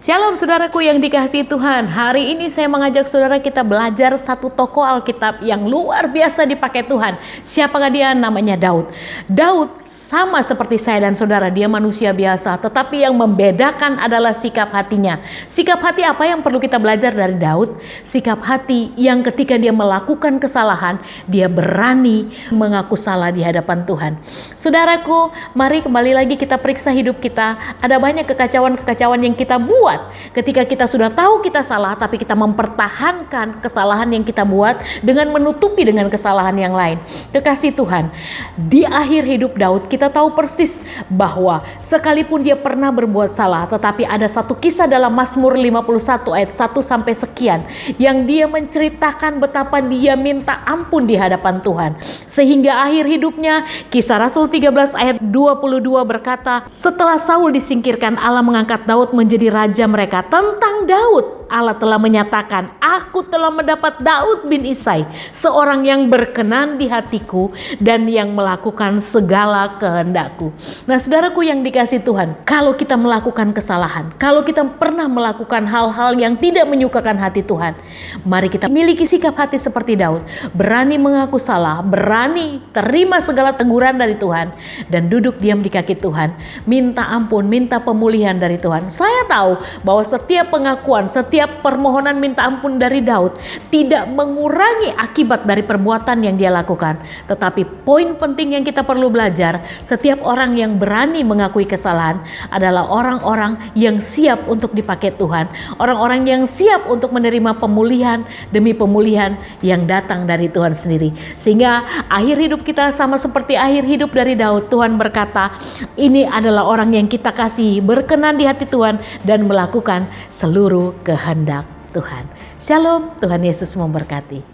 Shalom saudaraku yang dikasihi Tuhan. Hari ini saya mengajak saudara kita belajar satu tokoh Alkitab yang luar biasa dipakai Tuhan. Siapakah dia? Namanya Daud. Daud sama seperti saya dan saudara, dia manusia biasa, tetapi yang membedakan adalah sikap hatinya. Sikap hati apa yang perlu kita belajar dari Daud? Sikap hati yang ketika dia melakukan kesalahan, dia berani mengaku salah di hadapan Tuhan. Saudaraku, mari kembali lagi kita periksa hidup kita. Ada banyak kekacauan-kekacauan yang kita buat ketika kita sudah tahu kita salah, tapi kita mempertahankan kesalahan yang kita buat dengan menutupi dengan kesalahan yang lain. Kekasih Tuhan, di akhir hidup Daud kita tahu persis bahwa sekalipun dia pernah berbuat salah, tetapi ada satu kisah dalam Mazmur 51 ayat 1 sampai sekian yang dia menceritakan betapa dia minta ampun di hadapan Tuhan. Sehingga akhir hidupnya, Kisah Rasul 13 ayat 22 berkata, setelah Saul disingkirkan, Allah mengangkat Daud menjadi raja mereka. Tentang Daud, Allah telah menyatakan, aku telah mendapat Daud bin Isai, seorang yang berkenan di hatiku dan yang melakukan segala kehendakku. Nah saudaraku yang dikasih Tuhan, kalau kita melakukan kesalahan, kalau kita pernah melakukan hal-hal yang tidak menyukakan hati Tuhan, mari kita miliki sikap hati seperti Daud, berani mengaku salah, berani terima segala teguran dari Tuhan, dan duduk diam di kaki Tuhan, minta ampun, minta pemulihan dari Tuhan. Saya tahu bahwa setiap pengakuan, setiap permohonan minta ampun dari Daud tidak mengurangi akibat dari perbuatan yang dia lakukan. Tetapi poin penting yang kita perlu belajar, setiap orang yang berani mengakui kesalahan adalah orang-orang yang siap untuk dipakai Tuhan. Orang-orang yang siap untuk menerima pemulihan demi pemulihan yang datang dari Tuhan sendiri. Sehingga akhir hidup kita sama seperti akhir hidup dari Daud. Tuhan berkata, ini adalah orang yang kita kasihi, berkenan di hati Tuhan dan melakukan seluruh kehendak Tuhan. Shalom, Tuhan Yesus memberkati.